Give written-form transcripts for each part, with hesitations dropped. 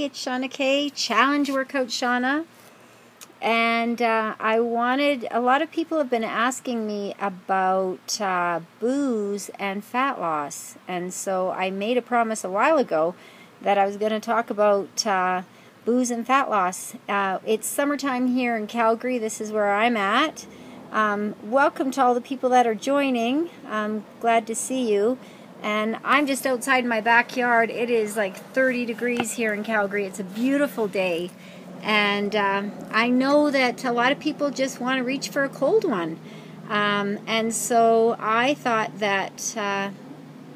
It's Shawna K, Challenge Workout Shawna, and a lot of people have been asking me about booze and fat loss, and so I made a promise a while ago that I was going to talk about booze and fat loss. It's summertime here in Calgary. This is where I'm at. Welcome to all the people that are joining. I'm glad to see you. And I'm just outside my backyard. It is like 30 degrees here in Calgary. It's a beautiful day. And I know that a lot of people just want to reach for a cold one. And so I thought that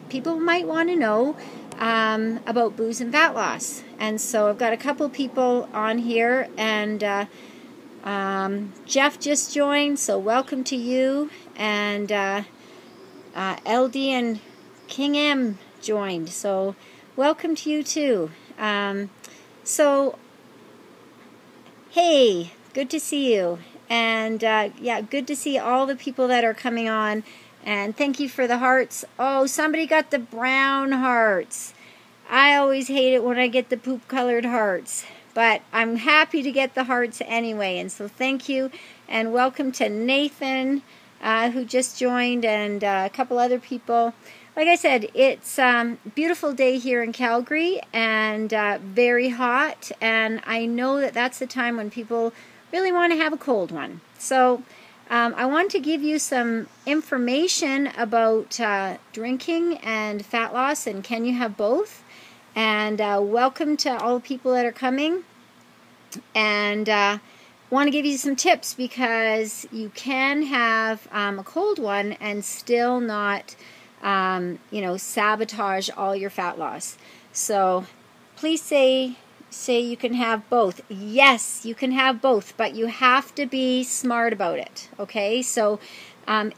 people might want to know about booze and fat loss. And so I've got a couple people on here. And Jeff just joined, so welcome to you. And LD and King M joined, so welcome to you too. So hey, good to see you, and yeah, good to see all the people that are coming on, and thank you for the hearts. Oh, somebody got the brown hearts. I always hate it when I get the poop colored hearts, but I'm happy to get the hearts anyway, and so thank you, and welcome to Nathan who just joined, and a couple other people. Like I said, it's a beautiful day here in Calgary, and very hot, and I know that that's the time when people really want to have a cold one. So I want to give you some information about drinking and fat loss, and can you have both? And welcome to all the people that are coming, and want to give you some tips because you can have a cold one and still not sabotage all your fat loss. So please say you can have both. Yes, you can have both, but you have to be smart about it. Okay, so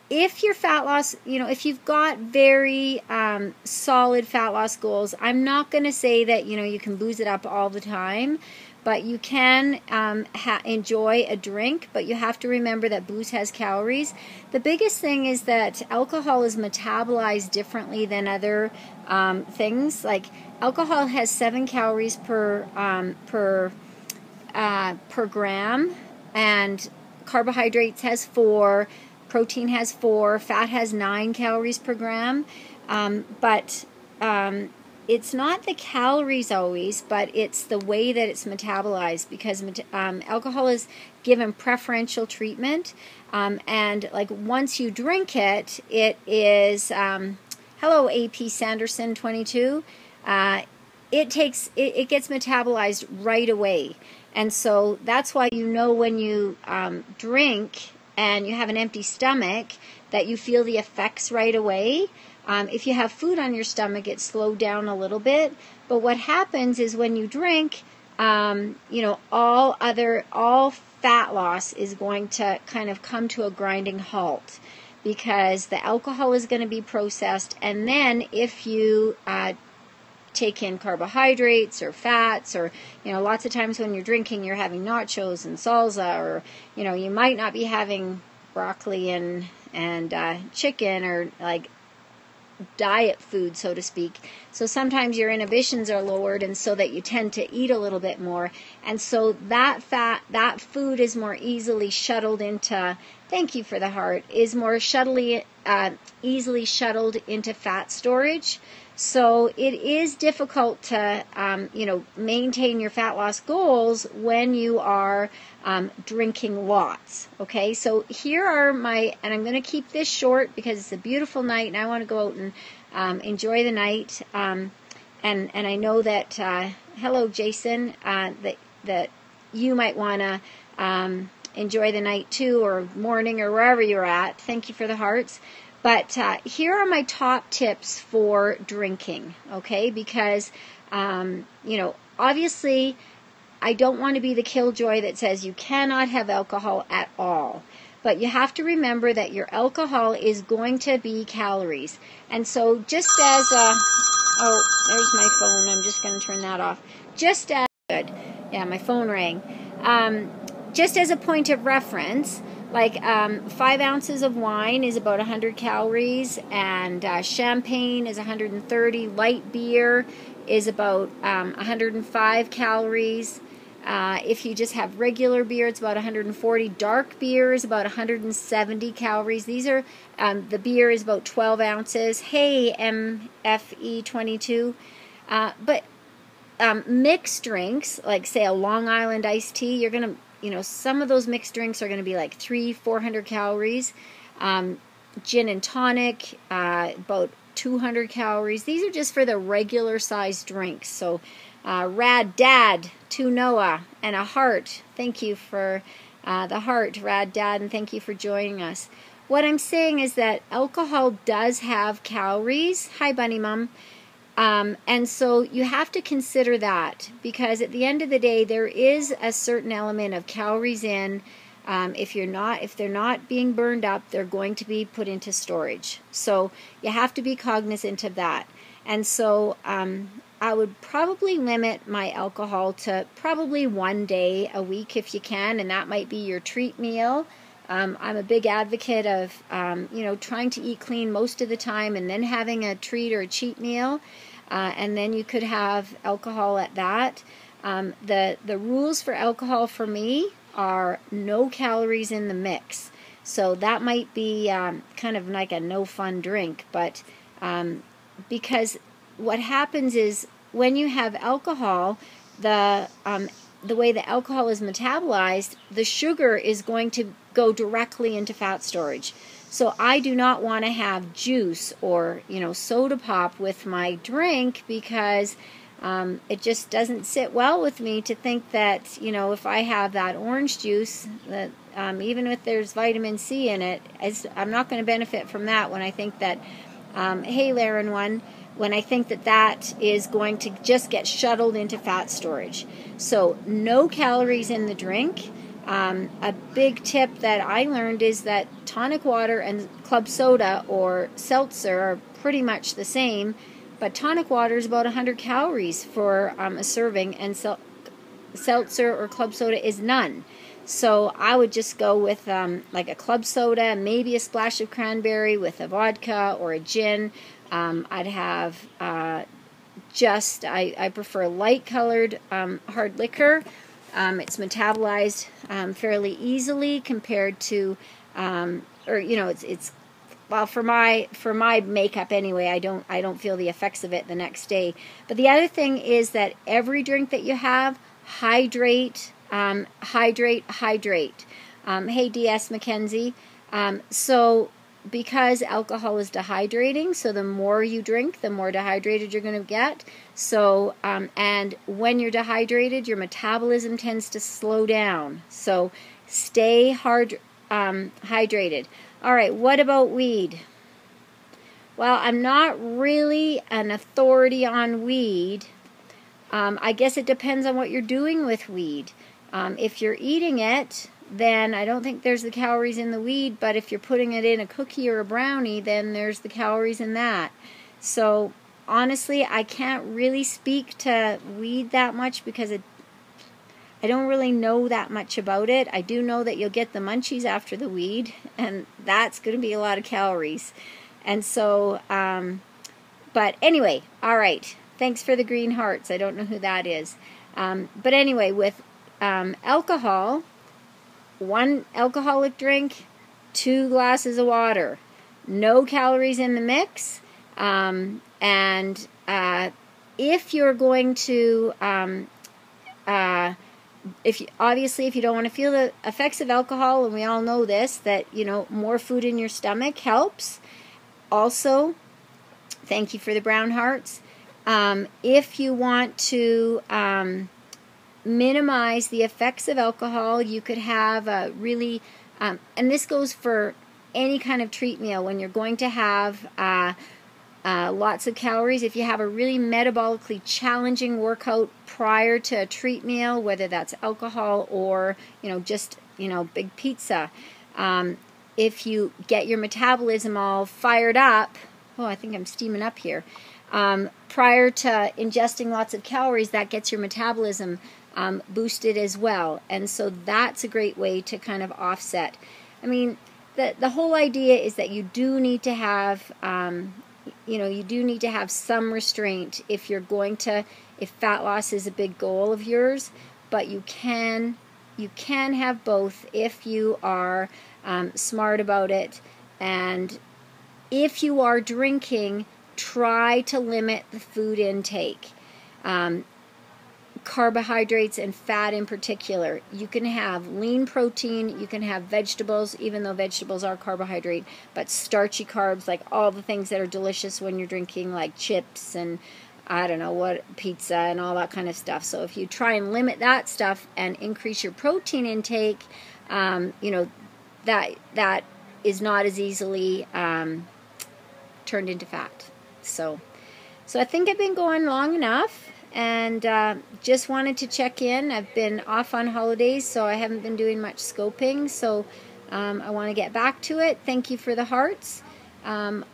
if your fat loss, if you've got very solid fat loss goals, I'm not going to say that you can booze it up all the time, but you can enjoy a drink, but you have to remember that booze has calories. The biggest thing is that alcohol is metabolized differently than other things. Like alcohol has 7 calories per gram, and carbohydrates has 4, protein has 4, fat has 9 calories per gram. But it's not the calories always, but it's the way that it's metabolized, because alcohol is given preferential treatment, and like once you drink it, it is hello AP Sanderson 22. It gets metabolized right away, and so that's why when you drink and you have an empty stomach that you feel the effects right away. If you have food on your stomach, it's slowed down a little bit. But what happens is when you drink, all fat loss is going to kind of come to a grinding halt, because the alcohol is going to be processed. And then if you take in carbohydrates or fats, or lots of times when you're drinking, you're having nachos and salsa, or you might not be having broccoli and chicken, or like diet food, so to speak. So sometimes your inhibitions are lowered, and so that you tend to eat a little bit more, and so that food is more easily shuttled into, thank you for the heart, is more easily shuttled into fat storage. So it is difficult to maintain your fat loss goals when you are drinking lots. Okay, so here are and I'm going to keep this short because it's a beautiful night and I want to go out and enjoy the night. And I know that hello Jason, that you might want to enjoy the night too, or morning, or wherever you're at. Thank you for the hearts. But here are my top tips for drinking, okay? Because, obviously, I don't want to be the killjoy that says you cannot have alcohol at all. But you have to remember that your alcohol is going to be calories. And so just as oh, there's my phone. I'm just going to turn that off. Good. Yeah, my phone rang. Just as a point of reference, Like 5 ounces of wine is about 100 calories, and champagne is 130. Light beer is about 105 calories. If you just have regular beer, it's about 140. Dark beer is about 170 calories. These are, the beer is about 12 ounces. Hey, MFE22. But mixed drinks, like say a Long Island iced tea, you're going to, some of those mixed drinks are going to be like 300-400 calories. Gin and tonic, about 200 calories. These are just for the regular sized drinks. So Rad Dad to Noah and a heart. Thank you for the heart, Rad Dad, and thank you for joining us. What I'm saying is that alcohol does have calories. Hi, Bunny Mom. And so you have to consider that, because at the end of the day, there is a certain element of calories in. If they're not being burned up, they're going to be put into storage. So you have to be cognizant of that. And so I would probably limit my alcohol to probably 1 day a week if you can, and that might be your treat meal. I'm a big advocate of, trying to eat clean most of the time and then having a treat or a cheat meal, and then you could have alcohol at that. The rules for alcohol for me are no calories in the mix. So that might be kind of like a no fun drink, but because what happens is when you have alcohol, the way the alcohol is metabolized, the sugar is going to go directly into fat storage. So I do not want to have juice or soda pop with my drink, because it just doesn't sit well with me to think that if I have that orange juice, that even if there's vitamin C in it, I'm not going to benefit from that when I think that hey Laren one, when I think that is going to just get shuttled into fat storage. So no calories in the drink. A big tip that I learned is that tonic water and club soda or seltzer are pretty much the same, but tonic water is about 100 calories for a serving, and seltzer or club soda is none. So I would just go with like a club soda, maybe a splash of cranberry with a vodka or a gin. I'd have I prefer light-colored hard liquor. It's metabolized fairly easily compared to, it's well, for my makeup anyway. I don't feel the effects of it the next day. But the other thing is that every drink that you have, hydrate. Hey, DS Mackenzie. So because alcohol is dehydrating, so the more you drink, the more dehydrated you're going to get. So, and when you're dehydrated, your metabolism tends to slow down. So stay hydrated. All right, what about weed? Well, I'm not really an authority on weed. I guess it depends on what you're doing with weed. If you're eating it, then I don't think there's the calories in the weed, but if you're putting it in a cookie or a brownie, then there's the calories in that. So honestly, I can't really speak to weed that much because I don't really know that much about it. I do know that you'll get the munchies after the weed, and that's going to be a lot of calories. And so, but anyway, all right. Thanks for the green hearts. I don't know who that is. But anyway, with alcohol, 1 alcoholic drink, 2 glasses of water, no calories in the mix, and if you're going to, if you don't want to feel the effects of alcohol, and we all know this, that more food in your stomach helps. Also, thank you for the brown hearts. If you want to minimize the effects of alcohol, you could have a really, and this goes for any kind of treat meal, when you're going to have lots of calories. If you have a really metabolically challenging workout prior to a treat meal, whether that's alcohol or just big pizza, if you get your metabolism all fired up, I think I'm steaming up here, prior to ingesting lots of calories, that gets your metabolism boosted as well. And so that's a great way to kind of offset. I mean, the whole idea is that you do need to have, you do need to have some restraint if you're going to, if fat loss is a big goal of yours, but you can have both if you are smart about it. And if you are drinking, try to limit the food intake. Carbohydrates and fat in particular. You can have lean protein, you can have vegetables, even though vegetables are carbohydrate, but starchy carbs, like all the things that are delicious when you're drinking, like chips and I don't know what, pizza and all that kind of stuff. So if you try and limit that stuff and increase your protein intake, that is not as easily turned into fat. So I think I've been going long enough, and just wanted to check in. I've been off on holidays, so I haven't been doing much scoping, so I want to get back to it. Thank you for the hearts.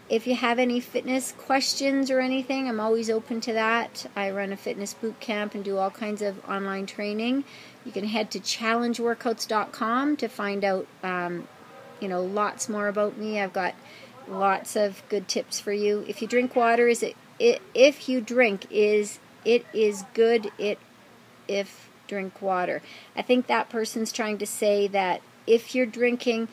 If you have any fitness questions or anything, I'm always open to that. I run a fitness boot camp and do all kinds of online training. You can head to challengeworkouts.com to find out lots more about me. I've got lots of good tips for you. If you drink water, if you drink, it is good if drink water. I think that person's trying to say that if you're drinking,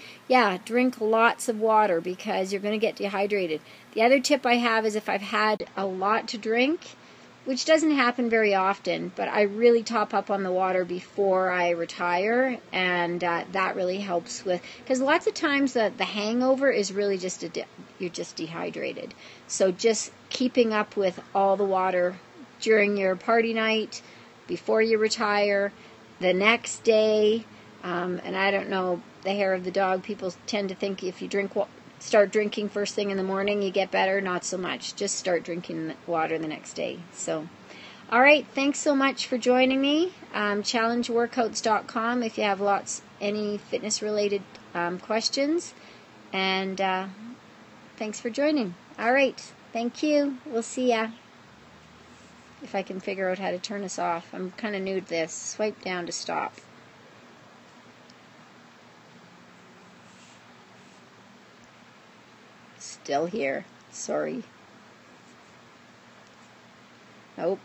drink lots of water because you're going to get dehydrated. The other tip I have is if I've had a lot to drink, which doesn't happen very often, but I really top up on the water before I retire, and that really helps with, because lots of times the hangover is really just you're just dehydrated. So just keeping up with all the water during your party night, before you retire, the next day, and I don't know, the hair of the dog, people tend to think if you start drinking first thing in the morning, you get better. Not so much. Just start drinking water the next day. So, all right, thanks so much for joining me. Challengeworkouts.com if you have any fitness-related questions. And thanks for joining. All right, thank you. We'll see ya. If I can figure out how to turn this off. I'm kind of new to this. Swipe down to stop. Still here. Sorry. Nope.